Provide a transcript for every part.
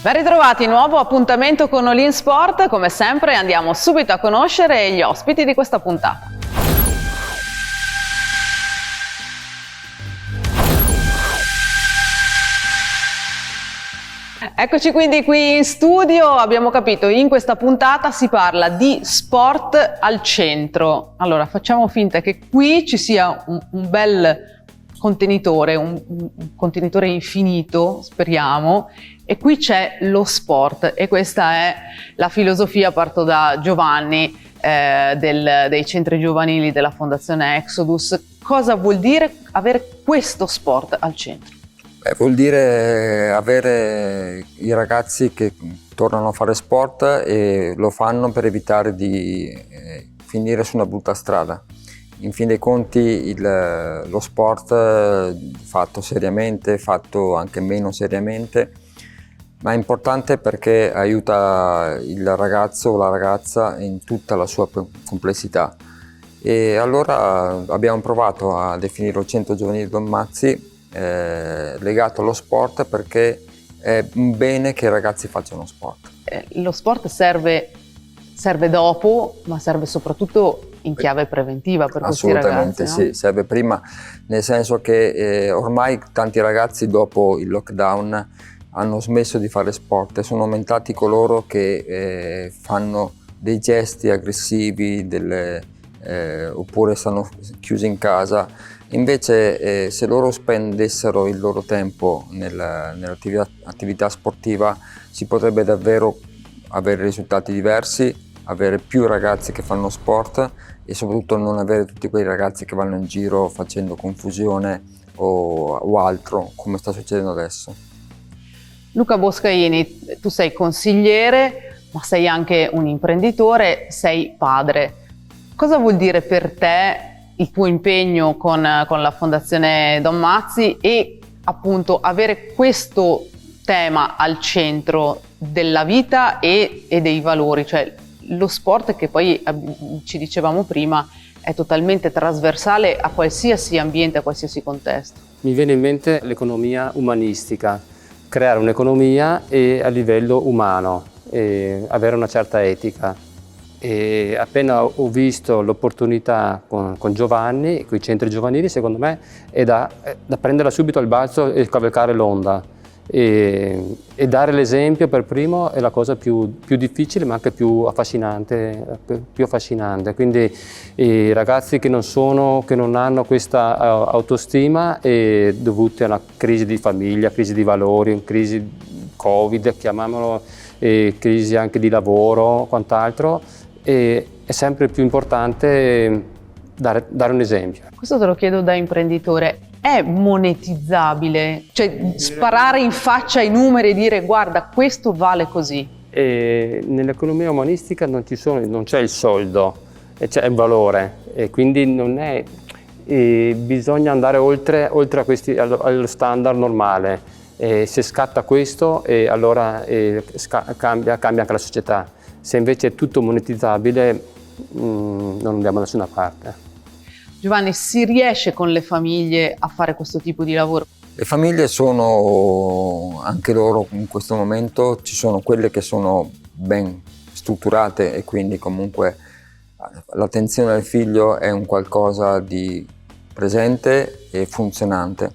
Ben ritrovati, nuovo appuntamento con All In Sport. Come sempre andiamo subito a conoscere gli ospiti di questa puntata. Eccoci quindi qui in studio. Abbiamo capito, in questa puntata si parla di sport al centro. Allora, facciamo finta che qui ci sia un bel contenitore, un contenitore infinito, speriamo, e qui c'è lo sport, e questa è la filosofia, parto da Giovanni, dei centri giovanili della Fondazione Exodus. Cosa vuol dire avere questo sport al centro? Vuol dire avere i ragazzi che tornano a fare sport e lo fanno per evitare di finire su una brutta strada. In fin dei conti lo sport fatto seriamente, fatto anche meno seriamente, ma è importante perché aiuta il ragazzo o la ragazza in tutta la sua complessità. E allora abbiamo provato a definire il Centro Giovanile Don Mazzi legato allo sport, perché è un bene che i ragazzi facciano sport. Lo sport serve dopo, ma serve soprattutto in chiave preventiva per questi ragazzi. Assolutamente sì, serve prima, nel senso che ormai tanti ragazzi dopo il lockdown hanno smesso di fare sport e sono aumentati coloro che fanno dei gesti aggressivi oppure stanno chiusi in casa. Invece se loro spendessero il loro tempo nell'attività sportiva, si potrebbe davvero avere risultati diversi, avere più ragazzi che fanno sport e soprattutto non avere tutti quei ragazzi che vanno in giro facendo confusione o altro, come sta succedendo adesso. Luca Boscaini, tu sei consigliere, ma sei anche un imprenditore, sei padre. Cosa vuol dire per te il tuo impegno con la Fondazione Don Mazzi e appunto avere questo tema al centro della vita e dei valori, cioè lo sport, che poi ci dicevamo prima è totalmente trasversale a qualsiasi ambiente, a qualsiasi contesto? Mi viene in mente l'economia umanistica, creare un'economia a livello umano, e avere una certa etica. E appena ho visto l'opportunità con Giovanni, con i centri giovanili, secondo me è da prenderla subito al balzo e cavalcare l'onda. E dare l'esempio per primo è la cosa più difficile, ma anche più affascinante. Quindi i ragazzi che non hanno questa autostima è dovute a una crisi di famiglia, crisi di valori, crisi Covid, chiamiamolo, crisi anche di lavoro, quant'altro. E è sempre più importante dare un esempio. Questo te lo chiedo da imprenditore. È monetizzabile? Cioè sparare in faccia i numeri e dire guarda, questo vale così? Nell'economia umanistica non c'è il soldo, c'è il valore, e quindi bisogna andare oltre allo standard normale. Se scatta questo, allora cambia anche la società. Se invece è tutto monetizzabile, non andiamo da nessuna parte. Giovanni, si riesce con le famiglie a fare questo tipo di lavoro? Le famiglie sono, anche loro in questo momento, ci sono quelle che sono ben strutturate e quindi comunque l'attenzione al figlio è un qualcosa di presente e funzionante.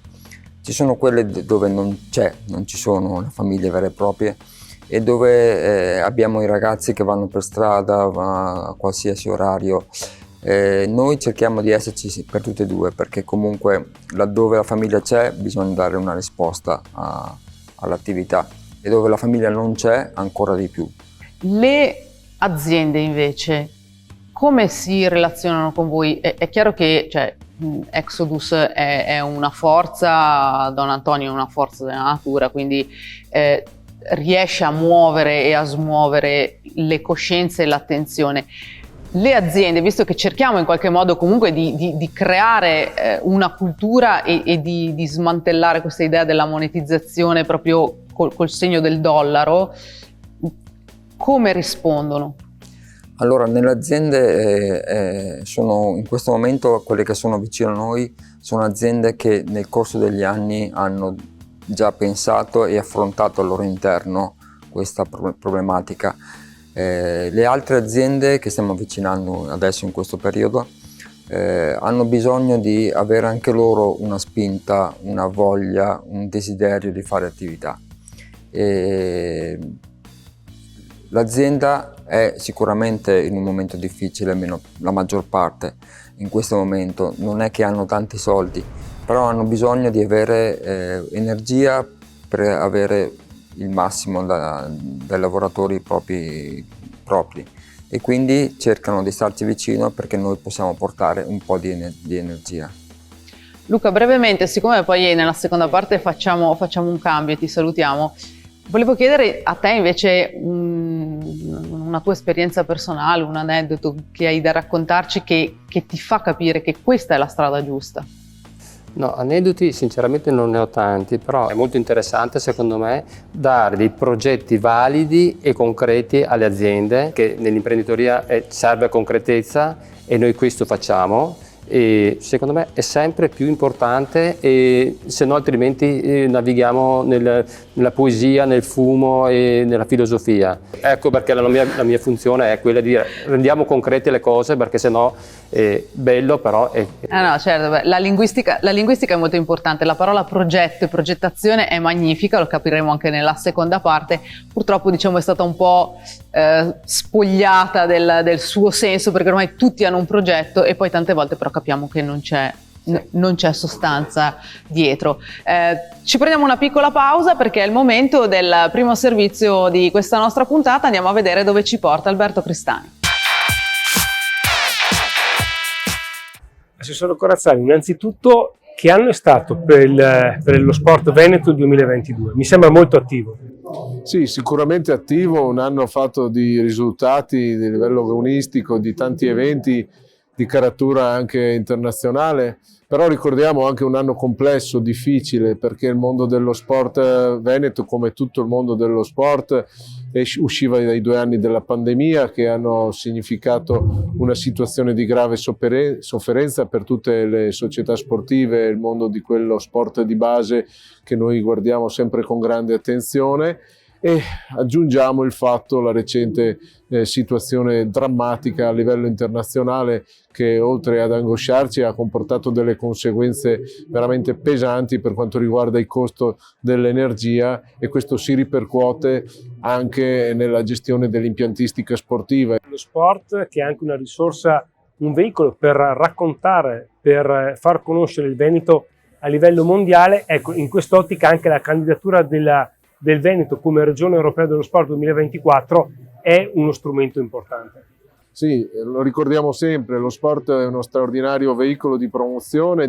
Ci sono quelle dove non ci sono le famiglie vere e proprie, e dove abbiamo i ragazzi che vanno per strada a qualsiasi orario. Noi cerchiamo di esserci per tutte e due, perché comunque laddove la famiglia c'è bisogna dare una risposta all'attività, e dove la famiglia non c'è ancora di più. Le aziende invece come si relazionano con voi? È chiaro che Exodus è una forza, Don Antonio è una forza della natura, quindi riesce a muovere e a smuovere le coscienze e l'attenzione. Le aziende, visto che cerchiamo in qualche modo comunque di creare una cultura e di smantellare questa idea della monetizzazione proprio col segno del dollaro, come rispondono? Allora, nelle aziende sono in questo momento quelle che sono vicino a noi, sono aziende che nel corso degli anni hanno già pensato e affrontato al loro interno questa problematica. Le altre aziende che stiamo avvicinando adesso in questo periodo hanno bisogno di avere anche loro una spinta, una voglia, un desiderio di fare attività. L'azienda è sicuramente in un momento difficile, almeno la maggior parte in questo momento, non è che hanno tanti soldi, però hanno bisogno di avere energia per avere il massimo dai lavoratori propri, e quindi cercano di starci vicino perché noi possiamo portare un po' di energia. Luca, brevemente, siccome poi nella seconda parte facciamo un cambio e ti salutiamo, volevo chiedere a te invece una tua esperienza personale, un aneddoto che hai da raccontarci che ti fa capire che questa è la strada giusta. No, aneddoti sinceramente non ne ho tanti, però è molto interessante secondo me dare dei progetti validi e concreti alle aziende, che nell'imprenditoria serve concretezza e noi questo facciamo. E secondo me è sempre più importante, e se no altrimenti navighiamo nella poesia, nel fumo e nella filosofia. Ecco perché la mia funzione è quella di rendiamo concrete le cose, perché se no è bello però è... No, certo, la linguistica è molto importante, la parola progetto e progettazione è magnifica, lo capiremo anche nella seconda parte. Purtroppo diciamo è stata un po' spogliata del suo senso, perché ormai tutti hanno un progetto e poi tante volte però capiamo che non c'è sostanza dietro. Ci prendiamo una piccola pausa perché è il momento del primo servizio di questa nostra puntata. Andiamo a vedere dove ci porta Alberto Cristani. Assessore Corazzani, innanzitutto che anno è stato per lo Sport Veneto 2022? Mi sembra molto attivo. Sì, sicuramente attivo, un anno fatto di risultati di livello agonistico, di tanti eventi di caratura anche internazionale, però ricordiamo anche un anno complesso, difficile, perché il mondo dello sport veneto, come tutto il mondo dello sport, usciva dai 2 anni della pandemia che hanno significato una situazione di grave sofferenza per tutte le società sportive, il mondo di quello sport di base che noi guardiamo sempre con grande attenzione. E aggiungiamo il fatto, la recente situazione drammatica a livello internazionale che oltre ad angosciarci ha comportato delle conseguenze veramente pesanti per quanto riguarda il costo dell'energia, e questo si ripercuote anche nella gestione dell'impiantistica sportiva. Lo sport che è anche una risorsa, un veicolo per raccontare, per far conoscere il Veneto a livello mondiale, ecco, in quest'ottica anche la candidatura del Veneto come Regione Europea dello Sport 2024 è uno strumento importante. Sì, lo ricordiamo sempre, lo sport è uno straordinario veicolo di promozione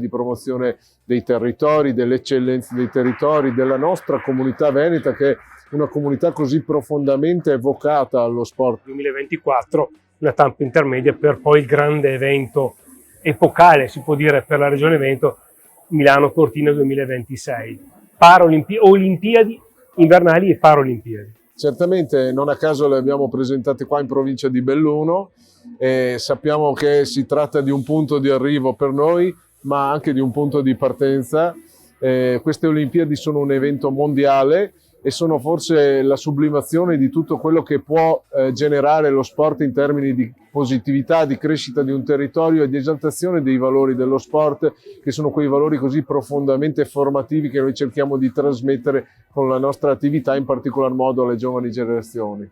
dei territori, delle eccellenze dei territori, della nostra comunità veneta, che è una comunità così profondamente evocata allo sport. 2024, una tappa intermedia per poi il grande evento epocale, si può dire, per la Regione Veneto, Milano-Cortina 2026. Olimpiadi invernali e Paralimpiadi. Certamente non a caso le abbiamo presentate qua in provincia di Belluno e sappiamo che si tratta di un punto di arrivo per noi, ma anche di un punto di partenza. Queste Olimpiadi sono un evento mondiale e sono forse la sublimazione di tutto quello che può generare lo sport in termini di positività, di crescita di un territorio e di esaltazione dei valori dello sport, che sono quei valori così profondamente formativi che noi cerchiamo di trasmettere con la nostra attività, in particolar modo alle giovani generazioni.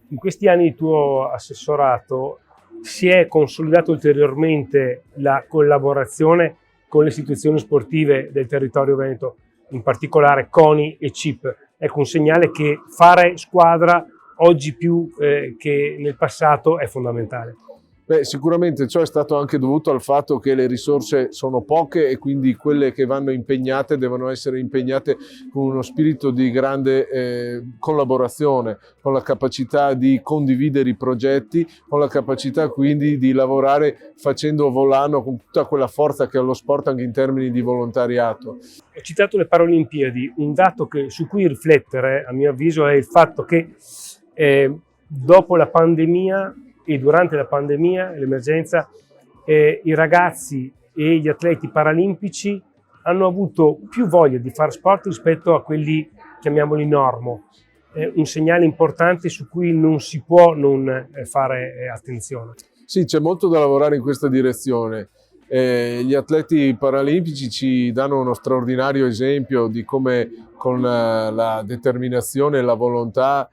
In questi anni di tuo assessorato si è consolidato ulteriormente la collaborazione con le istituzioni sportive del territorio veneto, in particolare CONI e CIP. Ecco, un segnale che fare squadra oggi più che nel passato è fondamentale. Beh, sicuramente ciò è stato anche dovuto al fatto che le risorse sono poche e quindi quelle che vanno impegnate devono essere impegnate con uno spirito di grande collaborazione, con la capacità di condividere i progetti, con la capacità quindi di lavorare facendo volano con tutta quella forza che ha lo sport anche in termini di volontariato. Ho citato le Paralimpiadi, un dato su cui riflettere a mio avviso è il fatto che dopo la pandemia e durante la pandemia, l'emergenza, i ragazzi e gli atleti paralimpici hanno avuto più voglia di fare sport rispetto a quelli, chiamiamoli normo. un segnale importante su cui non si può non fare attenzione. Sì, c'è molto da lavorare in questa direzione. Gli atleti paralimpici ci danno uno straordinario esempio di come con la determinazione e la volontà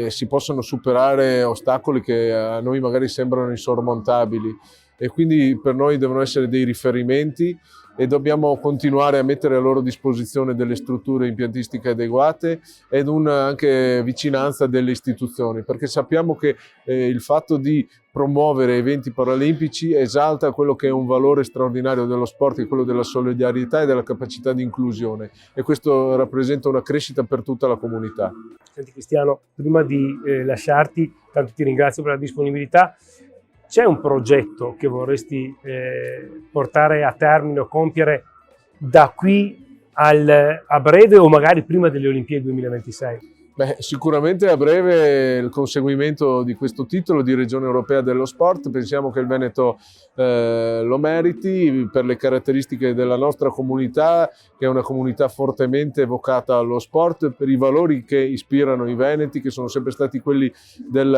si possono superare ostacoli che a noi magari sembrano insormontabili, e quindi per noi devono essere dei riferimenti e dobbiamo continuare a mettere a loro disposizione delle strutture impiantistiche adeguate ed anche vicinanza delle istituzioni, perché sappiamo che il fatto di promuovere eventi paralimpici esalta quello che è un valore straordinario dello sport, che è quello della solidarietà e della capacità di inclusione, e questo rappresenta una crescita per tutta la comunità. Senti Cristiano, prima di lasciarti, tanto ti ringrazio per la disponibilità. C'è un progetto che vorresti portare a termine o compiere da qui a breve o magari prima delle Olimpiadi 2026? Beh, sicuramente a breve il conseguimento di questo titolo di Regione Europea dello Sport. Pensiamo che il Veneto lo meriti per le caratteristiche della nostra comunità, che è una comunità fortemente vocata allo sport, per i valori che ispirano i veneti, che sono sempre stati quelli del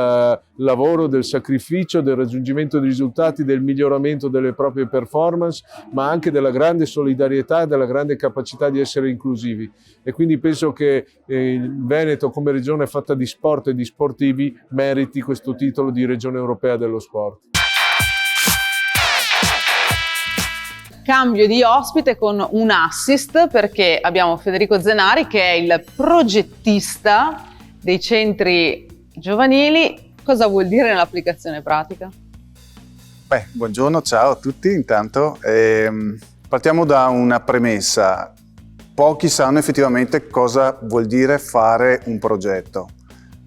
lavoro, del sacrificio, del raggiungimento di risultati, del miglioramento delle proprie performance, ma anche della grande solidarietà e della grande capacità di essere inclusivi. E quindi penso che il Veneto, come regione fatta di sport e di sportivi, meriti questo titolo di Regione Europea dello Sport. Cambio di ospite con un assist, perché abbiamo Federico Zenari che è il progettista dei centri giovanili. Cosa vuol dire nell'applicazione pratica? Beh, buongiorno, ciao a tutti. Intanto partiamo da una premessa. Pochi sanno effettivamente cosa vuol dire fare un progetto.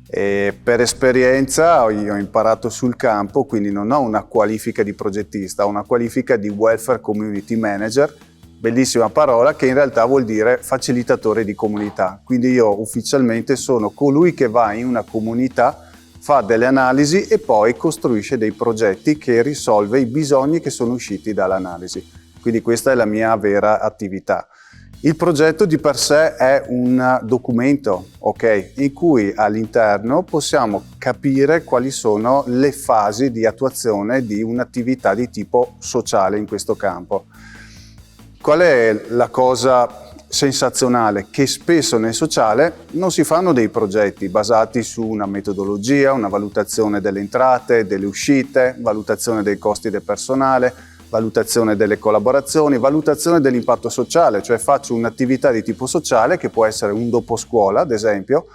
Per esperienza io ho imparato sul campo, quindi non ho una qualifica di progettista, ho una qualifica di Welfare Community Manager, bellissima parola, che in realtà vuol dire facilitatore di comunità. Quindi io ufficialmente sono colui che va in una comunità, fa delle analisi e poi costruisce dei progetti che risolve i bisogni che sono usciti dall'analisi. Quindi questa è la mia vera attività. Il progetto di per sé è un documento, ok, in cui all'interno possiamo capire quali sono le fasi di attuazione di un'attività di tipo sociale in questo campo. Qual è la cosa sensazionale? Che spesso nel sociale non si fanno dei progetti basati su una metodologia, una valutazione delle entrate, delle uscite, valutazione dei costi del personale, valutazione delle collaborazioni, valutazione dell'impatto sociale, cioè faccio un'attività di tipo sociale che può essere un doposcuola, ad esempio,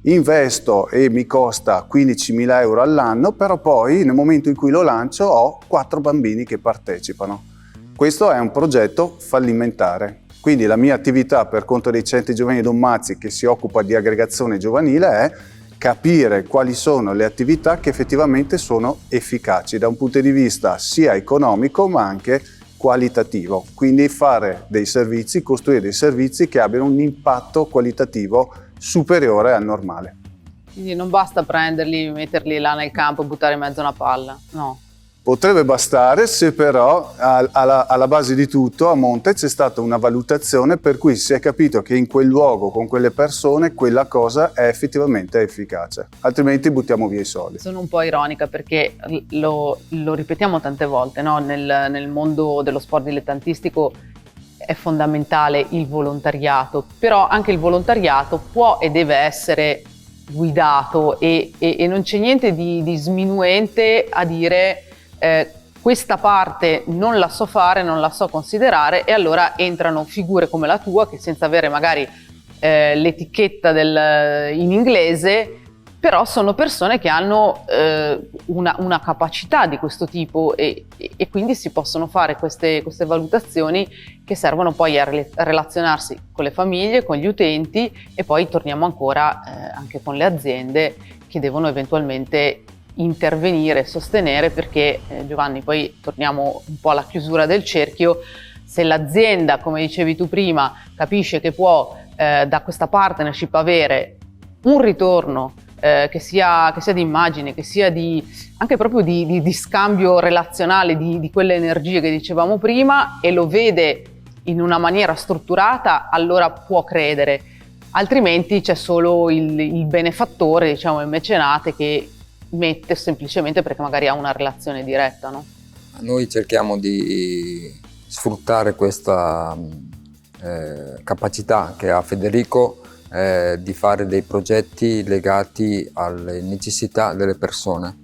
investo e mi costa 15.000 euro all'anno, però poi nel momento in cui lo lancio ho 4 bambini che partecipano. Questo è un progetto fallimentare. Quindi la mia attività per conto dei centri giovanili Don Mazzi, che si occupa di aggregazione giovanile, è capire quali sono le attività che effettivamente sono efficaci da un punto di vista sia economico ma anche qualitativo. Quindi fare dei servizi, costruire dei servizi che abbiano un impatto qualitativo superiore al normale. Quindi non basta prenderli, metterli là nel campo e buttare in mezzo a una palla, no. Potrebbe bastare se però alla base di tutto, a monte, c'è stata una valutazione per cui si è capito che in quel luogo, con quelle persone, quella cosa è effettivamente efficace, altrimenti buttiamo via i soldi. Sono un po' ironica perché lo ripetiamo tante volte, no? Nel mondo dello sport dilettantistico è fondamentale il volontariato, però anche il volontariato può e deve essere guidato e non c'è niente di sminuente a dire questa parte non la so fare, non la so considerare, e allora entrano figure come la tua che senza avere magari l'etichetta in inglese, però sono persone che hanno una capacità di questo tipo e quindi si possono fare queste valutazioni che servono poi a relazionarsi con le famiglie, con gli utenti e poi torniamo ancora anche con le aziende che devono eventualmente intervenire, sostenere, perché Giovanni, poi torniamo un po' alla chiusura del cerchio. Se l'azienda, come dicevi tu prima, capisce che può da questa partnership avere un ritorno che sia di immagine, che sia anche proprio di scambio relazionale di quelle energie che dicevamo prima, e lo vede in una maniera strutturata, allora può credere. altrimenti c'è solo il benefattore, diciamo il mecenate, che mette semplicemente perché magari ha una relazione diretta, no? Noi cerchiamo di sfruttare questa capacità che ha Federico di fare dei progetti legati alle necessità delle persone.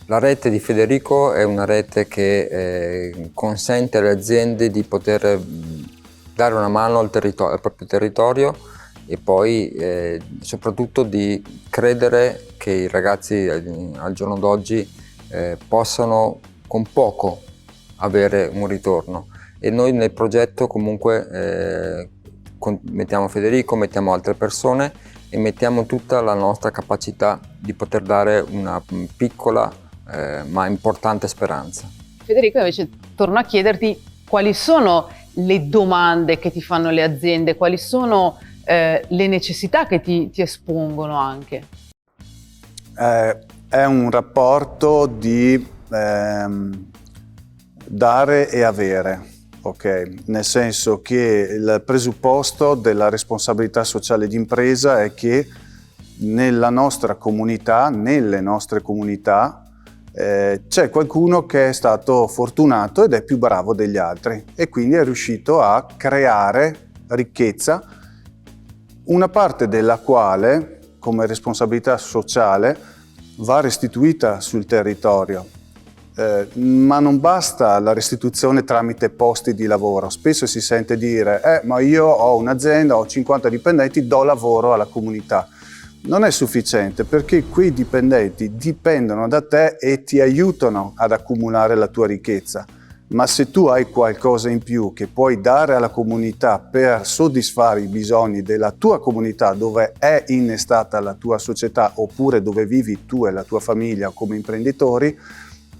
La rete di Federico è una rete che consente alle aziende di poter dare una mano al proprio territorio e poi soprattutto di credere che i ragazzi al giorno d'oggi possano con poco avere un ritorno. E noi nel progetto comunque mettiamo Federico, mettiamo altre persone e mettiamo tutta la nostra capacità di poter dare una piccola ma importante speranza. Federico, invece torno a chiederti quali sono le domande che ti fanno le aziende, quali sono le necessità che ti espongono anche. È un rapporto di dare e avere, ok? Nel senso che il presupposto della responsabilità sociale d'impresa è che nella nostra comunità, nelle nostre comunità, c'è qualcuno che è stato fortunato ed è più bravo degli altri e quindi è riuscito a creare ricchezza, una parte della quale, come responsabilità sociale, va restituita sul territorio. Ma non basta la restituzione tramite posti di lavoro. Spesso si sente dire ma io ho un'azienda, ho 50 dipendenti, do lavoro alla comunità. Non è sufficiente, perché quei dipendenti dipendono da te e ti aiutano ad accumulare la tua ricchezza. Ma se tu hai qualcosa in più che puoi dare alla comunità per soddisfare i bisogni della tua comunità dove è innestata la tua società oppure dove vivi tu e la tua famiglia come imprenditori,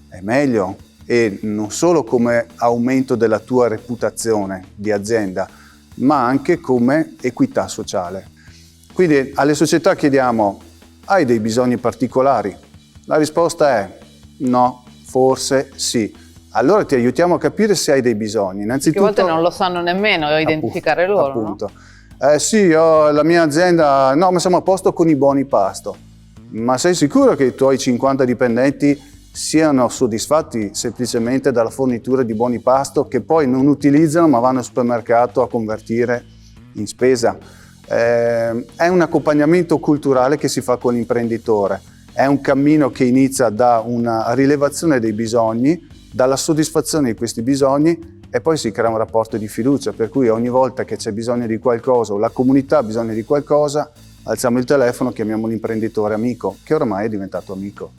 è meglio, e non solo come aumento della tua reputazione di azienda, ma anche come equità sociale. Quindi alle società chiediamo: hai dei bisogni particolari? La risposta è no, forse sì. Allora ti aiutiamo a capire se hai dei bisogni. Innanzitutto, Perché a volte non lo sanno nemmeno identificare loro, appunto. No? Sì, la mia azienda, no, ma siamo a posto con i buoni pasto. Ma sei sicuro che i tuoi 50 dipendenti siano soddisfatti semplicemente dalla fornitura di buoni pasto che poi non utilizzano ma vanno al supermercato a convertire in spesa? È un accompagnamento culturale che si fa con l'imprenditore, è un cammino che inizia da una rilevazione dei bisogni, dalla soddisfazione di questi bisogni e poi si crea un rapporto di fiducia, per cui ogni volta che c'è bisogno di qualcosa o la comunità ha bisogno di qualcosa, alziamo il telefono, chiamiamo l'imprenditore amico, che ormai è diventato amico.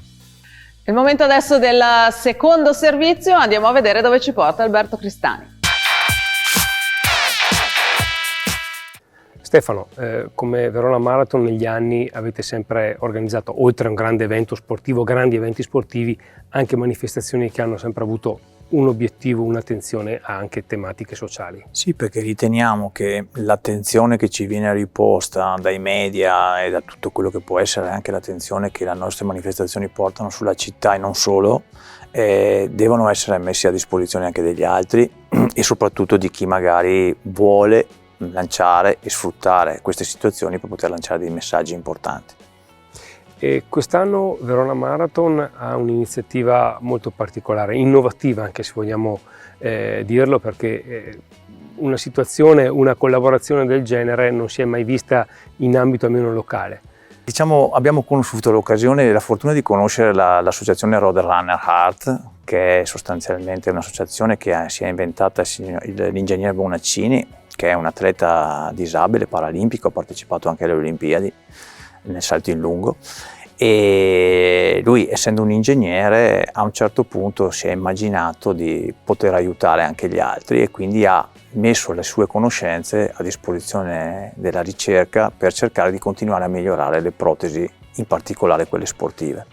È il momento adesso del secondo servizio, andiamo a vedere dove ci porta Alberto Cristani. Stefano, come Verona Marathon negli anni avete sempre organizzato, oltre a un grande evento sportivo, grandi eventi sportivi, anche manifestazioni che hanno sempre avuto un obiettivo, un'attenzione a anche tematiche sociali. Sì, perché riteniamo che l'attenzione che ci viene riposta dai media e da tutto quello che può essere anche l'attenzione che le nostre manifestazioni portano sulla città e non solo, devono essere messi a disposizione anche degli altri e soprattutto di chi magari vuole lanciare e sfruttare queste situazioni per poter lanciare dei messaggi importanti. E quest'anno Verona Marathon ha un'iniziativa molto particolare, innovativa anche se vogliamo dirlo, perché una situazione, una collaborazione del genere non si è mai vista in ambito almeno locale. Diciamo, abbiamo conosciuto l'occasione e la fortuna di conoscere l'associazione Road Runner Heart, che è sostanzialmente un'associazione che si è inventata l'ingegnere Bonaccini, che è un atleta disabile paralimpico, ha partecipato anche alle Olimpiadi nel salto in lungo, e lui, essendo un ingegnere, a un certo punto si è immaginato di poter aiutare anche gli altri e quindi ha messo le sue conoscenze a disposizione della ricerca per cercare di continuare a migliorare le protesi, in particolare quelle sportive.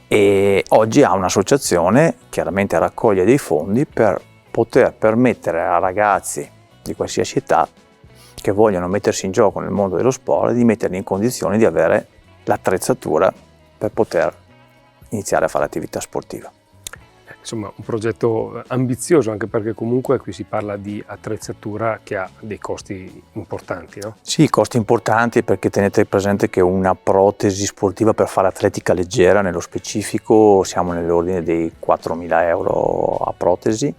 E oggi ha un'associazione, chiaramente raccoglie dei fondi per poter permettere a ragazzi di qualsiasi età che vogliono mettersi in gioco nel mondo dello sport di metterli in condizioni di avere l'attrezzatura per poter iniziare a fare attività sportiva. insomma un progetto ambizioso, anche perché comunque qui si parla di attrezzatura che ha dei costi importanti, no? Sì, costi importanti, perché tenete presente che una protesi sportiva per fare atletica leggera, nello specifico, siamo nell'ordine dei 4.000 euro a protesi,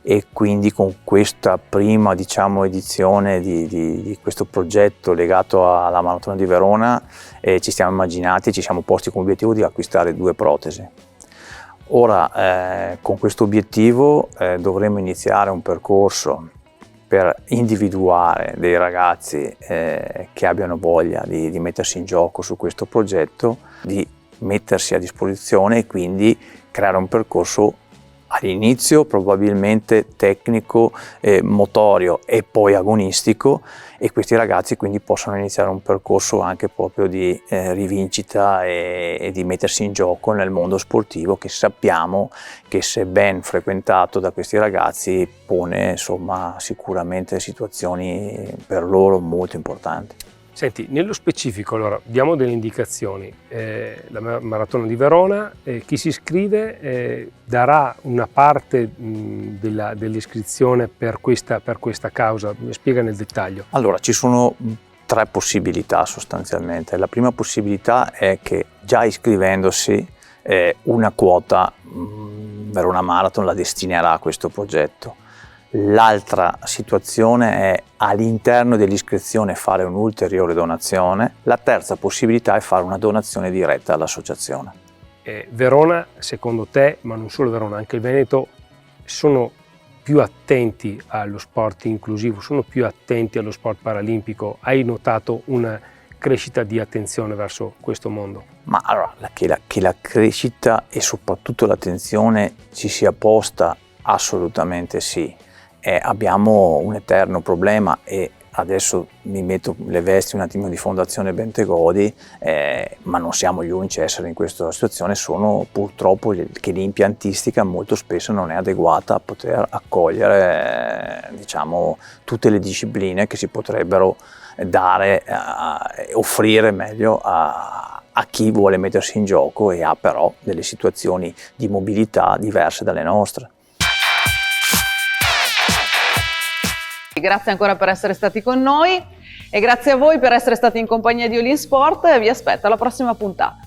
e quindi con questa prima, diciamo, edizione di questo progetto legato alla Maratona di Verona ci siamo immaginati, ci siamo posti come obiettivo di acquistare 2 protesi. Ora con questo obiettivo dovremo iniziare un percorso per individuare dei ragazzi che abbiano voglia di mettersi in gioco su questo progetto, di mettersi a disposizione e quindi creare un percorso all'inizio probabilmente tecnico, motorio e poi agonistico, e questi ragazzi quindi possono iniziare un percorso anche proprio di rivincita e di mettersi in gioco nel mondo sportivo, che sappiamo che, se ben frequentato da questi ragazzi, pone insomma sicuramente situazioni per loro molto importanti. Senti, nello specifico, allora, diamo delle indicazioni. La Maratona di Verona, chi si iscrive darà una parte dell'iscrizione per questa causa. Mi spiega nel dettaglio. Allora, ci sono 3 possibilità sostanzialmente. La prima possibilità è che già iscrivendosi una quota Verona Marathon la destinerà a questo progetto. L'altra situazione è all'interno dell'iscrizione fare un'ulteriore donazione. La terza possibilità è fare una donazione diretta all'associazione. Verona, secondo te, ma non solo Verona, anche il Veneto, sono più attenti allo sport inclusivo, sono più attenti allo sport paralimpico? Hai notato una crescita di attenzione verso questo mondo? Ma allora, che la crescita e soprattutto l'attenzione ci sia posta, assolutamente sì. Abbiamo un eterno problema, e adesso mi metto le vesti un attimo di Fondazione Bentegodi, ma non siamo gli unici a essere in questa situazione. Sono purtroppo che l'impiantistica molto spesso non è adeguata a poter accogliere diciamo tutte le discipline che si potrebbero dare, offrire meglio a chi vuole mettersi in gioco e ha però delle situazioni di mobilità diverse dalle nostre. Grazie ancora per essere stati con noi e grazie a voi per essere stati in compagnia di All In Sport. Vi aspetto alla prossima puntata.